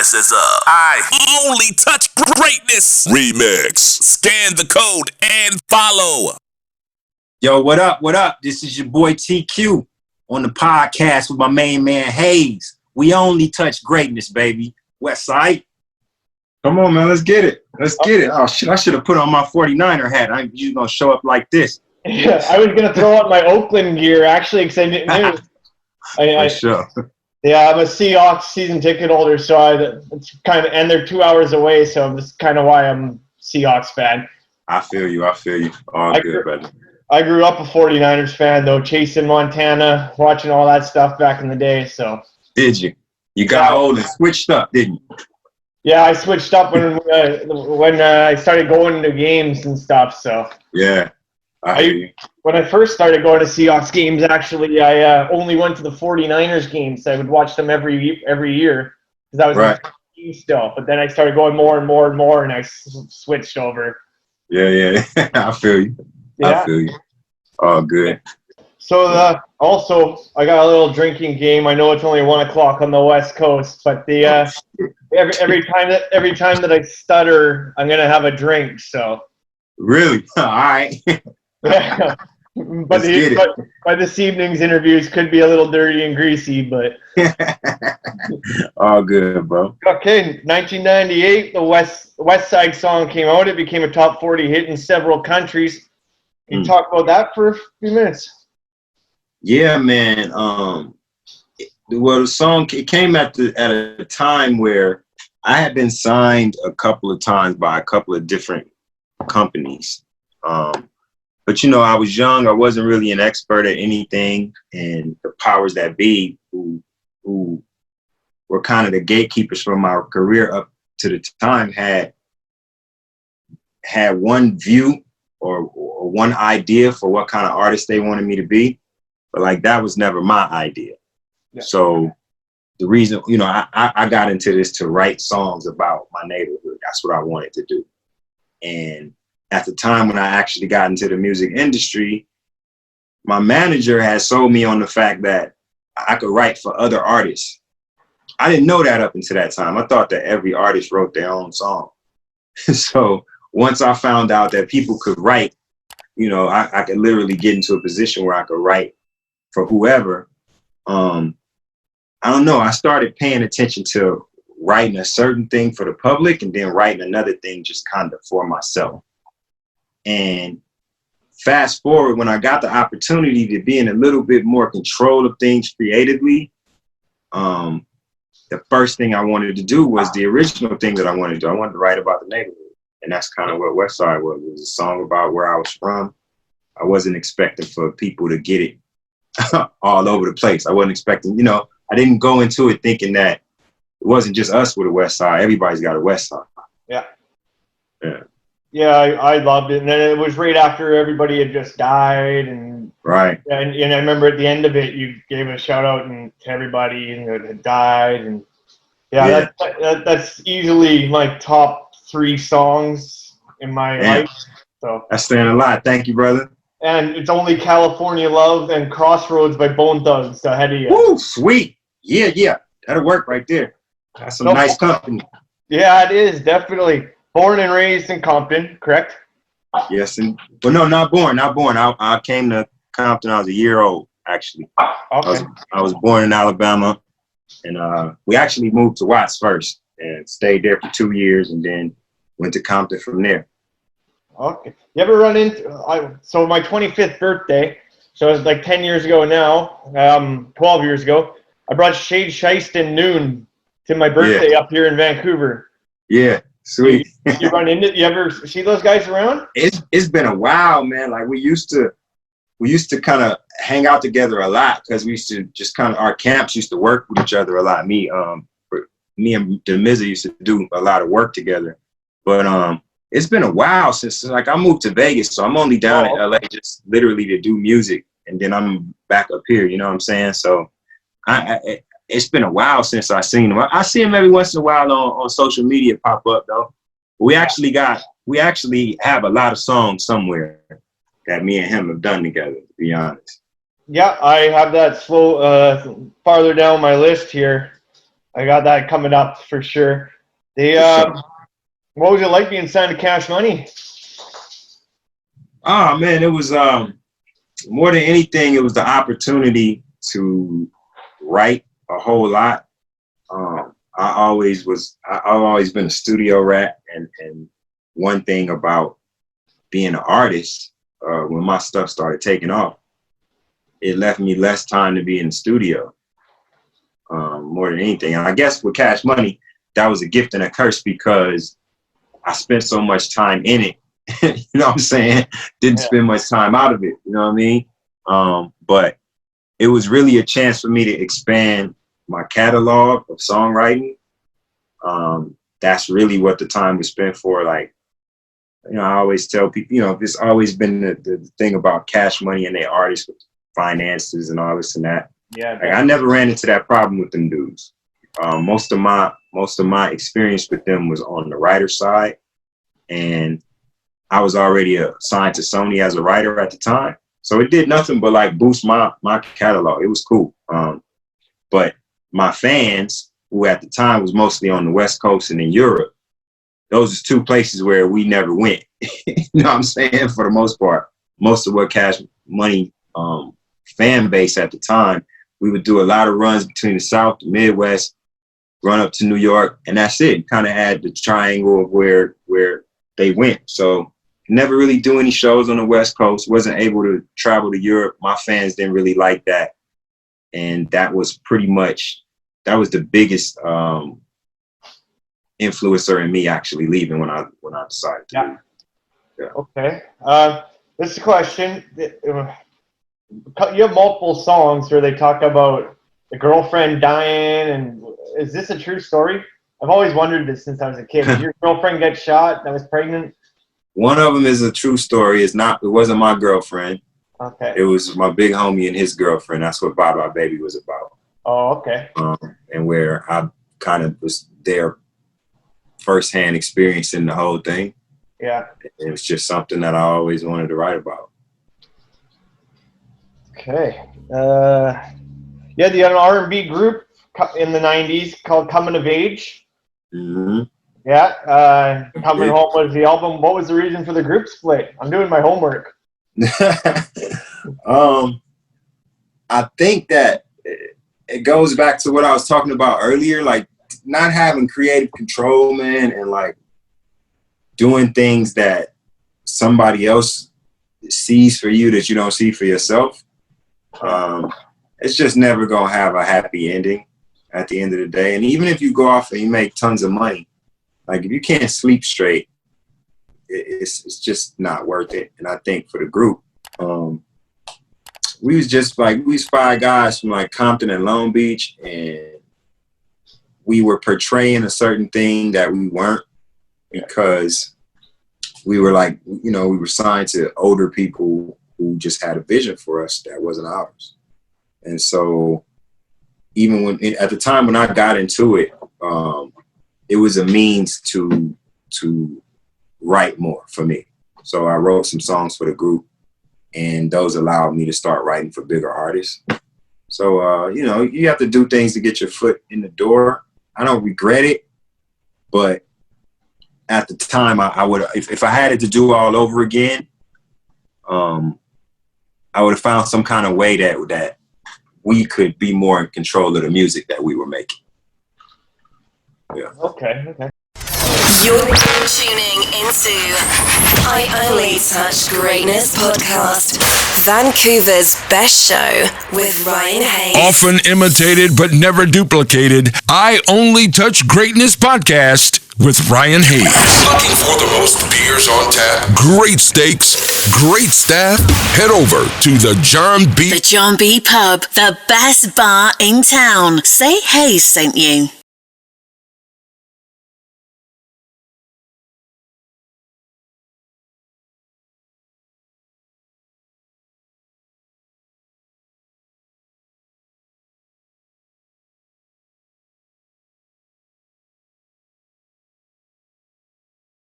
This is I Only Touch Greatness Remix. Scan the code and follow. Yo, what up? What up? This is your boy TQ on the podcast with my main man Hayes. We only touch greatness, baby. Westside. Come on, man. Let's get it. Let's get it. Oh, shit. I should have put on my 49er hat. I'm usually going to show up like this. Yeah, I was going to throw out my Oakland gear, actually, because I didn't know. Sure. Yeah, I'm a Seahawks season ticket holder, so it's kind of, and they're 2 hours away, so that's kind of why I'm a Seahawks fan. I feel you. All good, brother. I grew up a 49ers fan, though, chasing Montana, watching all that stuff back in the day, so. Did you? You got old and switched up, didn't you? Yeah, I switched up when I started going to games and stuff, so. Yeah. When I first started going to Seahawks games, actually, I only went to the 49ers games. I would watch them every year because I was in the team still. But then I started going more and more and more, and I switched over. Yeah. I feel you. Yeah. I feel you. All good. So also, I got a little drinking game. I know it's only 1 o'clock on the West Coast, but every time that I stutter, I'm gonna have a drink. So. Really? All right. Yeah. But this evening's interviews could be a little dirty and greasy, but all good, bro. Okay, 1998, the Westside song came out. It became a top 40 hit in several countries. Can you talk about that for a few minutes? Yeah, man. Well, the song it came at a time where I had been signed a couple of times by a couple of different companies. But, you know, I was young. I wasn't really an expert at anything. And the powers that be who were kind of the gatekeepers for my career up to the time had one view or one idea for what kind of artist they wanted me to be. But, like, that was never my idea. Yeah. So the reason, you know, I got into this to write songs about my neighborhood. That's what I wanted to do. And at the time when I actually got into the music industry, my manager had sold me on the fact that I could write for other artists. I didn't know that up until that time. I thought that every artist wrote their own song. So once I found out that people could write, you know, I could literally get into a position where I could write for whoever. I don't know. I started paying attention to writing a certain thing for the public and then writing another thing just kind of for myself. And fast forward, when I got the opportunity to be in a little bit more control of things creatively, the first thing I wanted to do was the original thing that I wanted to do. I wanted to write about the neighborhood. And that's kind of what Westside was. It was a song about where I was from. I wasn't expecting for people to get it all over the place. I wasn't expecting, you know, I didn't go into it thinking that it wasn't just us with a Westside. Everybody's got a Westside. Yeah. Yeah, I loved it. And then it was right after everybody had just died. And I remember at the end of it, you gave a shout out to everybody that had died. And that's easily my top 3 songs in my life. So that's saying a lot. Thank you, brother. And it's only California Love and Crossroads by Bone Thugs ahead of you. Woo, sweet. Yeah. That'll work right there. That's some nice company. Yeah, it is, definitely. Born and raised in Compton, correct? Yes, but no, not born. I came to Compton. I was a year old, actually. Okay. I was born in Alabama, and we actually moved to Watts first and stayed there for 2 years, and then went to Compton from there. Okay. You ever run into? So my 25th birthday, so it was like 10 years ago now, 12 years ago. I brought Shade Shiest and Noon to my birthday up here in Vancouver. Yeah. Sweet. You ever see those guys around? It's been a while, man. Like we used to kind of hang out together a lot because we used to just kind of, our camps used to work with each other a lot. Me and Demiza used to do a lot of work together. But it's been a while since, like, I moved to Vegas, so I'm only down in LA just literally to do music, and then I'm back up here. You know what I'm saying? So it's been a while since I seen him. I see him every once in a while on social media pop up though. We actually have a lot of songs somewhere that me and him have done together, to be honest. Yeah, I have that farther down my list here. I got that coming up for sure. What was it like being signed to Cash Money? Oh man, it was more than anything, it was the opportunity to write a whole lot. I've always been a studio rat, and one thing about being an artist, when my stuff started taking off, it left me less time to be in the studio, more than anything. And I guess with Cash Money, that was a gift and a curse because I spent so much time in it. You know what I'm saying? Didn't spend much time out of it. You know what I mean? But it was really a chance for me to expand my catalog of songwriting. That's really what the time was spent for. Like, you know, I always tell people, you know, it's always been the thing about Cash Money and their artists with finances and all this and that. Yeah. Like, I never ran into that problem with them dudes. Most of my experience with them was on the writer side, and I was already signed to Sony as a writer at the time. So it did nothing but like boost my catalog. It was cool. But my fans, who at the time was mostly on the West Coast and in Europe, those are two places where we never went. You know what I'm saying? For the most part, most of what Cash Money fan base at the time, we would do a lot of runs between the South, the Midwest, run up to New York, and that's it. Kind of had the triangle of where they went. So never really do any shows on the West Coast. Wasn't able to travel to Europe. My fans didn't really like that, and that was the biggest influencer in me actually leaving when I decided to leave. Yeah. Okay. This is a question. You have multiple songs where they talk about the girlfriend dying, and is this a true story? I've always wondered this since I was a kid. Did your girlfriend get shot that was pregnant? One of them is a true story. It wasn't my girlfriend. Okay. It was my big homie and his girlfriend. That's what Bye Bye Baby was about. Oh, okay. And where I kind of was there firsthand experiencing the whole thing. Yeah. It was just something that I always wanted to write about. Okay. You had an R&B group in the 90s called Coming of Age. Mm-hmm. Yeah. Coming Home was the album. What was the reason for the group split? I'm doing my homework. I think that it goes back to what I was talking about earlier, like not having creative control, man, and like doing things that somebody else sees for you that you don't see for yourself. It's just never gonna have a happy ending at the end of the day. And even if you go off and you make tons of money, like if you can't sleep straight, it's just not worth it. And I think for the group, we was 5 guys from like Compton and Long Beach, and we were portraying a certain thing that we weren't, because we were like, you know, we were signed to older people who just had a vision for us that wasn't ours. And so even at the time when I got into it, it was a means to write more for me. So I wrote some songs for the group, and those allowed me to start writing for bigger artists. So, you know, you have to do things to get your foot in the door. I don't regret it, but at the time I would, if I had it to do all over again, I would have found some kind of way that we could be more in control of the music that we were making. Yeah. Okay. You're tuning into I Only Touch Greatness podcast, Vancouver's best show with Ryan Hayes. Often imitated but never duplicated, I Only Touch Greatness podcast with Ryan Hayes. Looking for the most beers on tap, great steaks, great staff? Head over to the John B. The John B. Pub, the best bar in town. Say Hayes sent you.